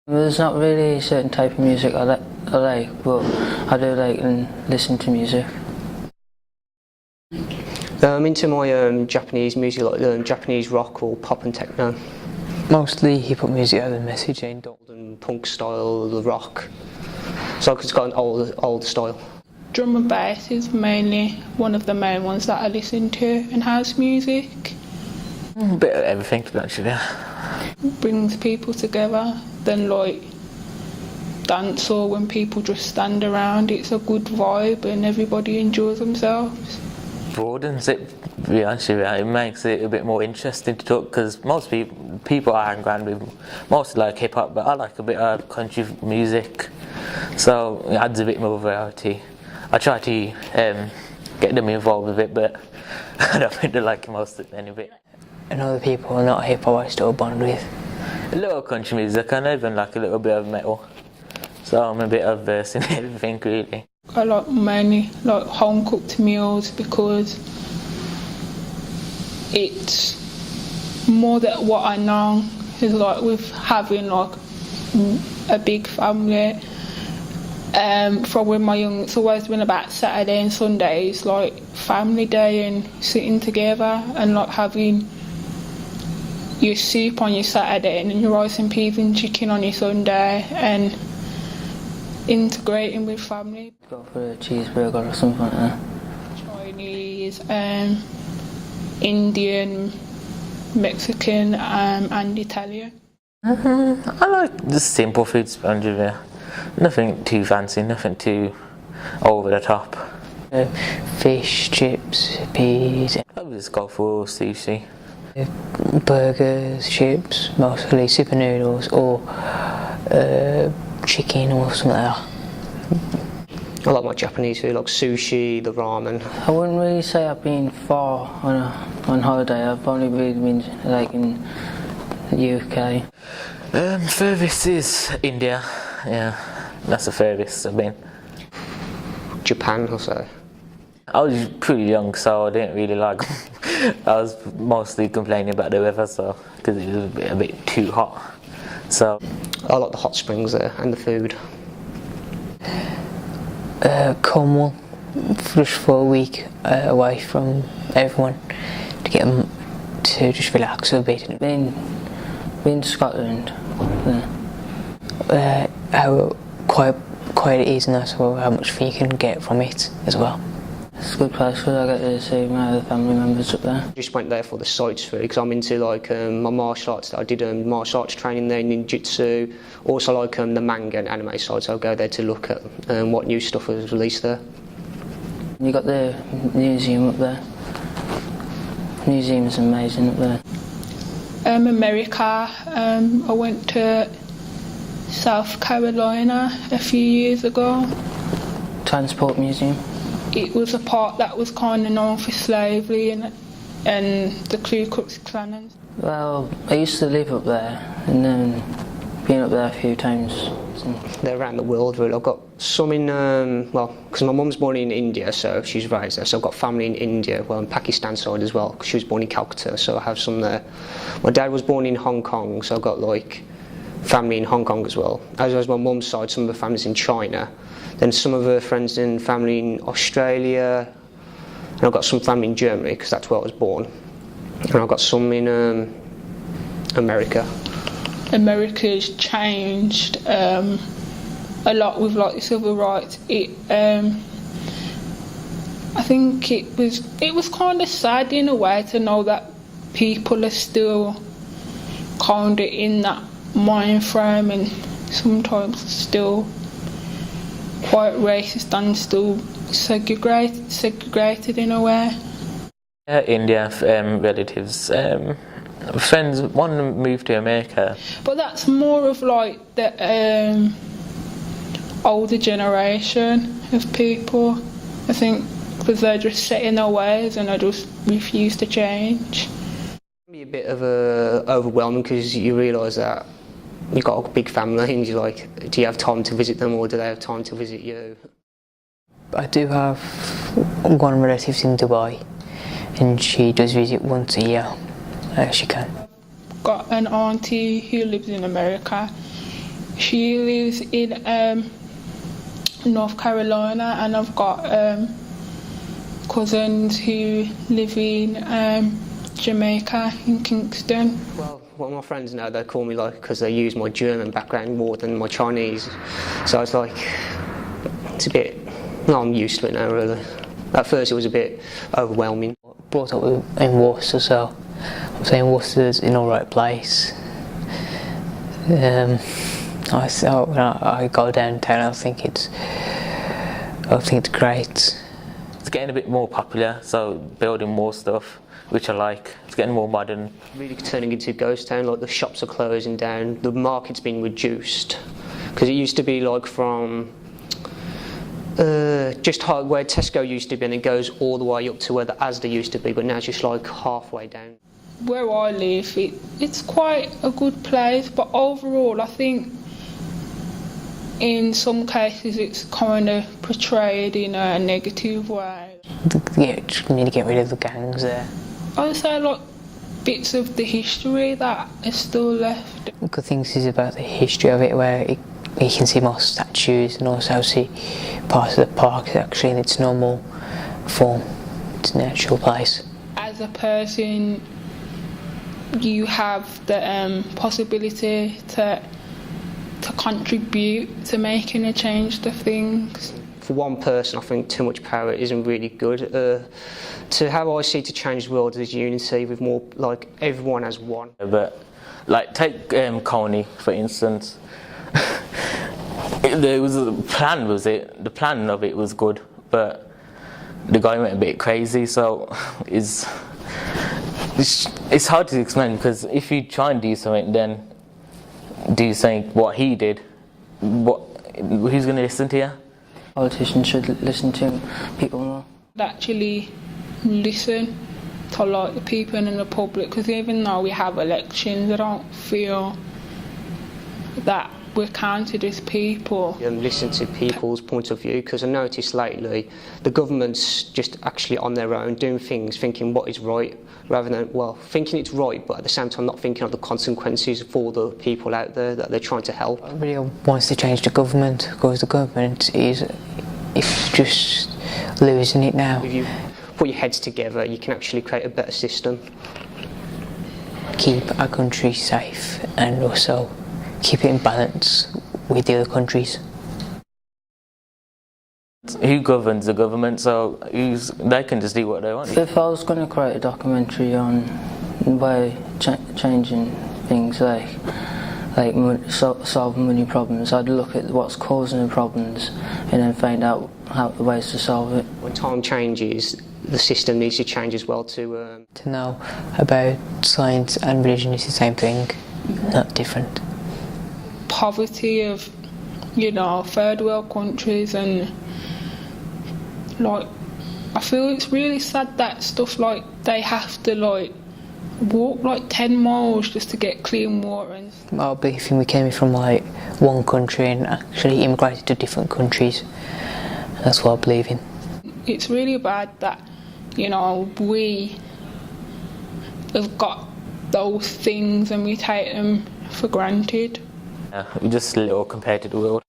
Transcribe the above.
There's not really a certain type of music I like, but I do like and listen to music. I'm into my Japanese music, like Japanese rock or pop and techno. Mostly hip-hop music has a message and punk style, the rock. So it's got an old style. Drum and bass is mainly one of the main ones that I listen to, and house music. A bit of everything, to be honest with you. Brings people together. Then like dance, or when people just stand around, it's a good vibe and everybody enjoys themselves. Broadens it, to be honest with you. It makes it a bit more interesting to talk, because most people I hang around with mostly like hip hop, but I like a bit of country music, so it adds a bit more variety. I try to get them involved with it, but I don't think they like most of any of it. And other people are not hip hop I still bond with. A little country music, and even like a little bit of metal, so I'm a bit of verse in everything really. I like mainly like home cooked meals, because it's more that what I know is like with having like a big family. From when my young, it's always been about Saturday and Sundays, like family day and sitting together and like having your soup on your Saturday and then your rice and peas and chicken on your Sunday, and integrating with family. Go for a cheeseburger or something like that. Chinese, Indian, Mexican, and Italian. I like the simple foods, to be honest with you. Nothing too fancy, nothing too over the top. Fish, chips, peas. I would just go for sushi. Burgers, chips, mostly super noodles, or chicken or something like that. I like my Japanese food, like sushi, the ramen. I wouldn't really say I've been far on holiday. I've only really been like in the UK. Furthest is India, yeah, that's the furthest I've been. Japan or so. I was pretty young, so I didn't really like I was mostly complaining about the weather, so because it was a bit too hot. So I like the hot springs there and the food. Cornwall, just for a week away from everyone, to get them to just relax a bit. Been to Scotland. How quiet it is, and also how much fun you can get from it as well. It's a good place because I get to see my other family members up there. Just went there for the sights food, because I'm into like my martial arts. I did martial arts training there, ninjutsu, also like the manga and anime side, so I'll go there to look at what new stuff was released there. You got the museum up there. The museum's amazing up there. America, I went to South Carolina a few years ago. Transport Museum. It was a part that was kind of known for slavery and the Ku Klux Klan. Well, I used to live up there, and then been up there a few times. They're around the world really. I've got some in, well, because my mum's born in India, so she's raised there, so I've got family in India, well, in Pakistan side as well, because she was born in Calcutta, so I have some there. My dad was born in Hong Kong, so I've got like family in Hong Kong as well. As well as my mum's side, some of the family's in China. Then some of her friends and family in Australia, and I've got some family in Germany, because that's where I was born. And I've got some in America. America's changed a lot with like the civil rights. I think it was kind of sad in a way to know that people are still kind of in that mind frame, and sometimes still quite racist and still segregated in a way. India, relatives, friends. One moved to America. But that's more of like the older generation of people, I think, because they're just set in their ways and they just refuse to change. It can be a bit of overwhelming, because you realise that you've got a big family and you're like, do you have time to visit them, or do they have time to visit you? I do have one of my relatives in Dubai, and she does visit once a year. She can. Got an auntie who lives in America. She lives in North Carolina, and I've got cousins who live in Jamaica, in Kingston. Well, what my friends know, they call me like, because they use my German background more than my Chinese. So it's like, it's a bit, no, I'm used to it now really. At first it was a bit overwhelming. Brought up in Worcester, so I'm saying Worcester's in alright place. When I go downtown, I think it's great. It's getting a bit more popular, so building more stuff, which I like. It's getting more modern. Really turning into a ghost town, like the shops are closing down, the market's been reduced. Because it used to be like from just where Tesco used to be, and it goes all the way up to where the Asda used to be, but now it's just like halfway down. Where I live, it's quite a good place, but overall I think in some cases it's kind of portrayed in a negative way. Yeah, just need to get rid of the gangs there. I would say like bits of the history that is still left. The good things is about the history of it, where you can see more statues and also see parts of the park actually in its normal form, its natural place. As a person, you have the possibility to contribute to making a change to things. For one person, I think too much power isn't really good. To how I see to change the world is unity, with more like everyone as one. But like take Coney for instance. There was a plan, was it? The plan of it was good, but the guy went a bit crazy. So it's hard to explain, because if you try and do something, then do something what he did, who's going to listen to you? Politicians should listen to people more. Actually listen to like the people and the public, because even though we have elections, I don't feel that we're counted as people. Listen to people's point of view, because I noticed lately the government's just actually on their own doing things, thinking what is right, rather than, well, thinking it's right, but at the same time not thinking of the consequences for the people out there that they're trying to help. Everybody wants to change the government, because the government is just losing it now. If you put your heads together, you can actually create a better system. Keep our country safe and also keep it in balance with the other countries. Who governs the government? So they can just do what they want. If I was going to create a documentary on by changing things like solving money problems, I'd look at what's causing the problems and then find out the ways to solve it. When time changes, the system needs to change as well To know about science and religion is the same thing, not different. Poverty of, third world countries, and like I feel it's really sad that stuff like they have to walk 10 miles just to get clean water. Our big thing, we came from one country and actually immigrated to different countries. That's what I believe in. It's really bad that we have got those things and we take them for granted. Yeah, we're just little compared to the world.